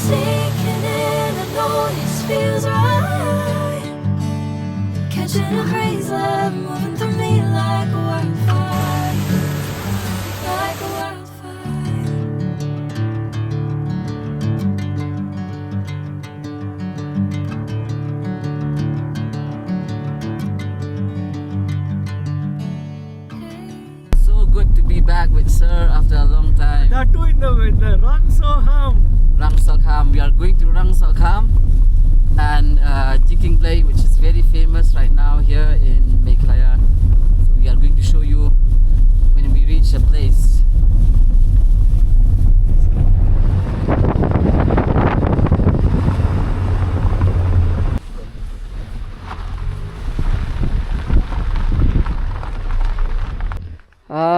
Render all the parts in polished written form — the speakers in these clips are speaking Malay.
sinking in, I know this feels right. Catching a breeze, love moving through me like a wildfire, like a wildfire. So good to be back with Sir after a long time. That too in the Rang Soham. Rang Sokham. We are going to Rang Sokham and Jinking Blay, which is very famous right now here in Meghalaya. So we are going to show you when we reach the place.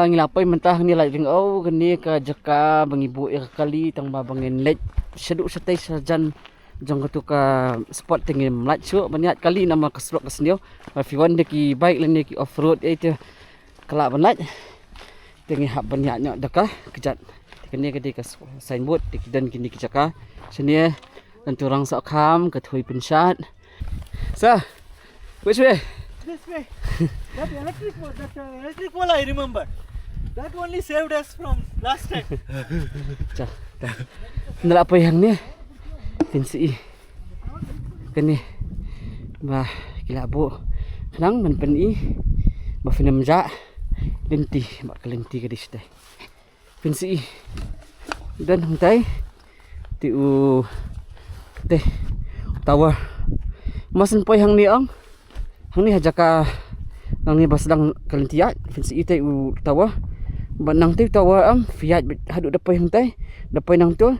Ngilapay mentah ni lai ding au gani ka jaka bangibu ya kali tang babangin let seduk setai sajan jong tu ka spot tingin mlat chu baniat kali nama kasrok kasnio fiwan de ki bike len ki off road itu kelak banat tingi hab baniat nyok daka kejat kini ke ka signboard dik dan kini ki jaka sini dan Rang Sokham ke thui pinsat. Sir, which way? This way. That electric pole I remember. That only saved us from last time. Chà, nó là yang ni, tiến sĩ, cái này, và cái là bộ, nắng mình bên ý, mà phải nằm ra, lên tì, mà cái lên tì cái đi đây, tiến sĩ, đơn không thấy, tiểu, đây, tower, mà xin poi yang ni ang hajaka, ang ni bas lang kalentiat, tiến sĩ tay u tower. But nang tu tawa am fiat haduk dapai hang tai dapai nang tu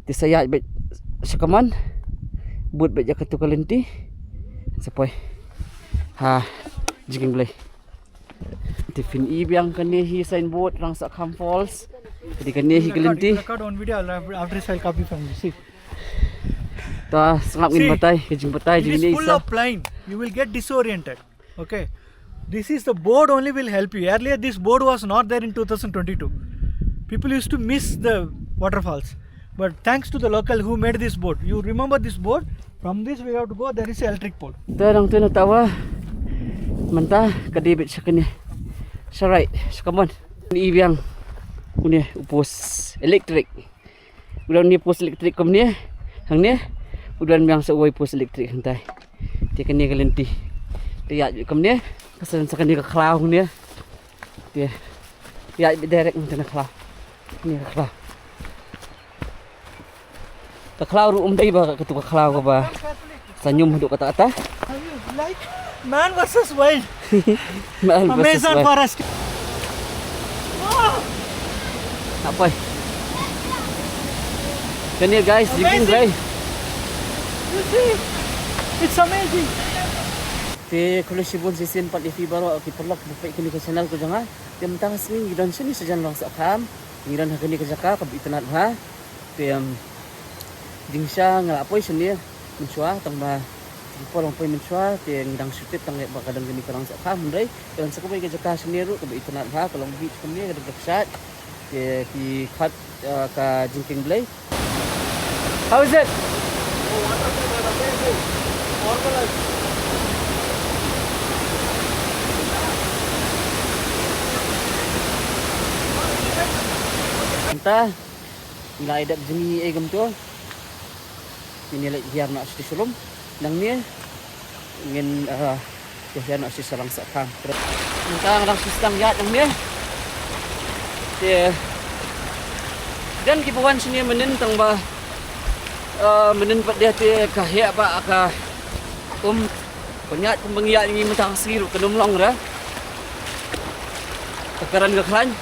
ti sayat bet sakaman but bet jakatu kalenti sapai ha Jinking Blay tifin ibiang kani hi signboard Rang Sokham Falls jadi kani hi kalenti Record on video after I'll copy from you. See. Ta sangap ngin batai kejing batai It jing is full of line. You will get disoriented. Okay. This is the board only will help you. Earlier this board was not there in 2022. People used to miss the waterfalls. But thanks to the local who made this board. You remember this board? From this we have to go, there is an electric pole. Tarang tu na tawa manta kadibit sa kanya. Sa right, sa kaman. Ni ibiang punya upos elektrik. Udah ni pos elektrik kam ni. Hang ni udah biang sa uway pos elektrik hantai. Ti kanya kalenti. Tiyak kam ni. Kasan sa kanila klaw niya. Dia. Ya direct ng klaw. Ni klaw. Ka klaw ru day ba katu ka klaw ka ba? Sanyum huduk kata ata. Like man versus wild. Man Amazon forest. Apa? Kani guys, Jinking Blay. You see? It's amazing. Ti kulo sibon sisin pat ifi baro ki perlak bukai kini ke channel ko janga ti mentang sini gidan sini sajan Rang Sokham ngiran ha kini ke jaka ka bitanat ha ti dingsya ngalapoy sini mensua tang ba polong poy mensua ti ngidang sutit tang ba kadang kini ke Rang Sokham ndai dan sakubay ke jaka sini ru ka bitanat ha kalong beach kami ka dagsat ti ki khat ka Jinking Blay. How is it? Oh, wonderful, amazing. Organized. Entah, nggak ada jengi egam tu. Ini lagi biar nak di sulum, nang ni ingin biar nak si Rang Sokham. Entah orang sistang yat nang ni. Dan kipuan sini menentang bah menenpat dia ti kahya ba ka penyat pembengiat ini mentang siru kenumlong dah. Tekaran gaklan.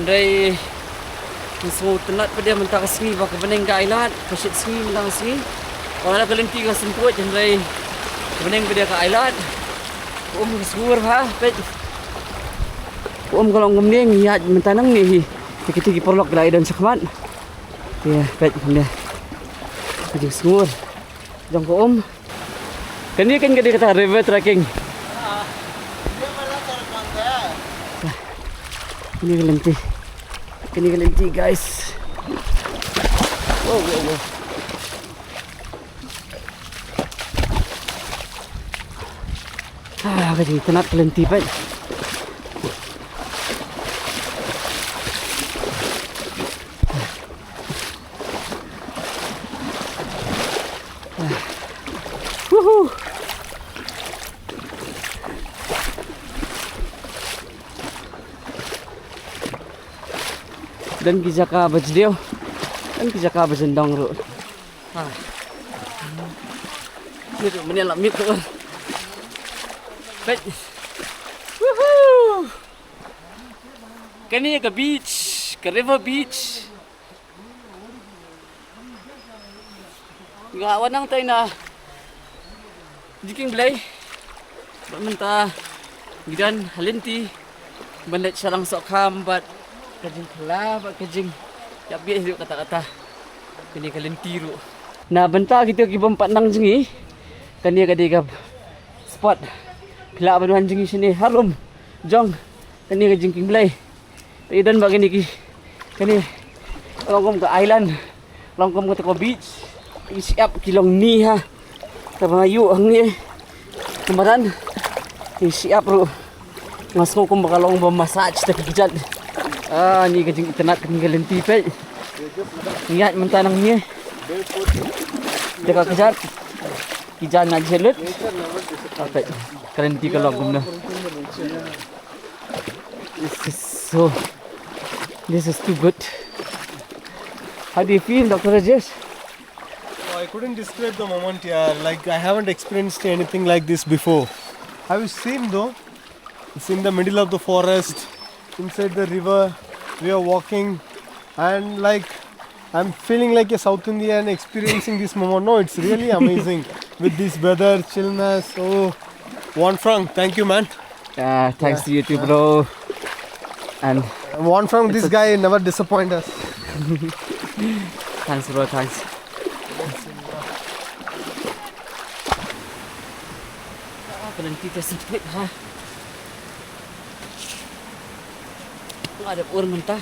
Dari semua tenat pada mentang sini bak beneng ka island, kasit sini mentang sini. Orang nak kelenti ka semput jendrai beneng pada ka island. Kesuur ha, pet. Kalau ngemning ya mentanang ni tiki-tiki perlok gelai dan sakmat. Ya, pet dia. Jadi semur. Jom ko Kani kan gadi kata river trekking. Ini kelenti. Ini kelenti guys. Wow wow wow. Kajing tenat kelenti baik. Woohoo. Dan kisah ka bajdio. Dan kisah ka bajendong ro. Itu menelak mit tu. Baik. Woohoo. Kani ke beach, ke river beach. Nga wanang tayo na jiking belay. Menta gidan halinti. Bandat siya lang sa kambat. Kajing kelab, kajing yabi itu kata-kata. Kini kalintiro. Na benta gitu kibam patnang jengi. Kani kadikap spot. Pila banuhan jengi sini harum. Jong. Kani kajing kimblay. Idan bagini ki. Kani longkom ke island. Longkom ke toko beach. Siap kilong ni ha. Tabayu ang ni. Kemaran siap ro. Masuk ko makalong ba massage tapi kejat. Ni kajing itenat ketinggalan tipet. Ingat mentanang ni. Dekat kejat. Kijan nak jelut. Apa? Kerenti kalau guna. This is too good. How do you feel, Dr. Rajesh? I couldn't describe the moment, yeah. Like I haven't experienced anything like this before. I've seen though. It's in the middle of the forest, inside the river. We are walking, and like I'm feeling like a South Indian experiencing this moment. No, it's really amazing with this weather, chillness. Oh, Juan Frank, thank you, man. Thanks to you too, bro. And Juan Frank, this guy never disappoint us. thanks, bro. Thanks. Berhenti tersedikit ha. Ada ur mentah.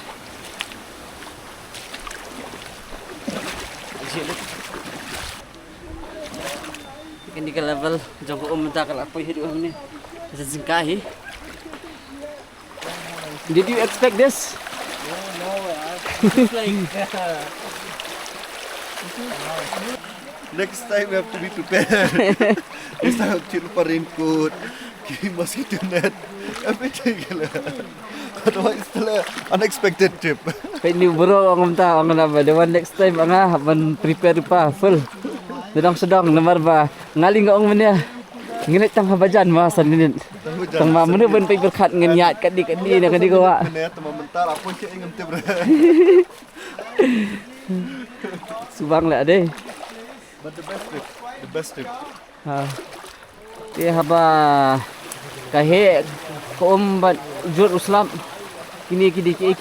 Ikan di level jangkau mentah kalau apa hidup ni. Sesingkahi. Did you expect this? Next time we have to be prepared. This time chill for raincoat, mosquito net, everything. Otherwise it's an unexpected trip. Kaya ni bro ang mentah ang nama. The one next time ang man prepare pa full. Sedang lemar ba ngaling ang mania. Nginit tang habajan masan nginit. Tang mamunu ben pai berkat ngenyat kadi na kadi ko wa. Net mental apa sih ingin tip. Subang lah deh. But the best trip. Dia haba kahe ko bat jur uslam. Kini kidi ki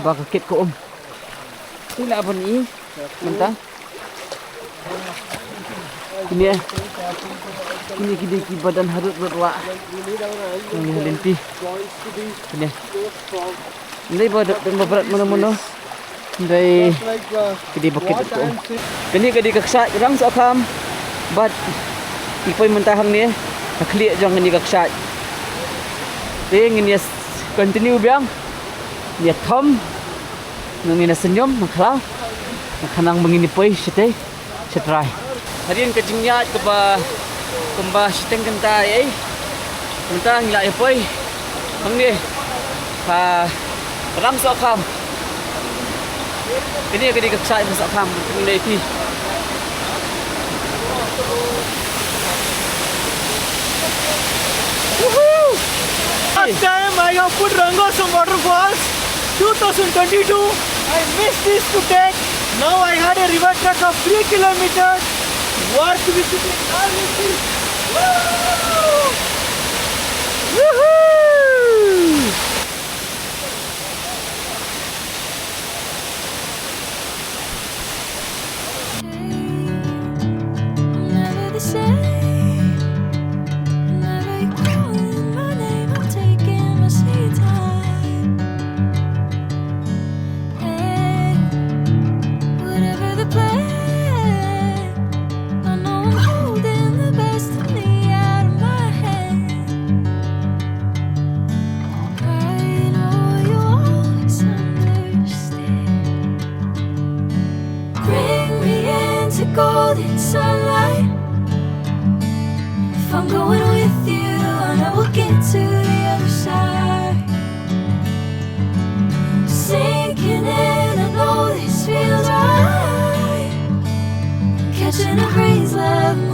bakaket ko Sila apa ni? Mentah. Kini kidi ki badan harut berwa. Ini halinti. Kini. Ini berat mana-mana. Dari kedi bukit itu. Kini kedi kaksat orang sakam, but ipoy mentahang ni, nakliat jang kini kaksat. Ting ini continue biang, dia tom, nangina senyum, maklah, nakanang menginipoy sitay, sitray. Harian kajingnya kemba siteng kentai, mentang ilai ipoy, angni, orang sakam. Ini kedi kaksat masak kam mengenai itu. Last time I have put Rangosom waterfalls 2022. I missed this to take. Now I had a river trek of 3 kilometers. Worth visiting all this. Woo! Woohoo! Never the same. Never you calling my name. I'm taking my sweet time. Hey, whatever the plan, I know I'm holding the best of me out of my head. golden sunlight. If I'm going with you, I know we'll get to the other side. Sinking in, I know this feels right. Catching a breeze, love.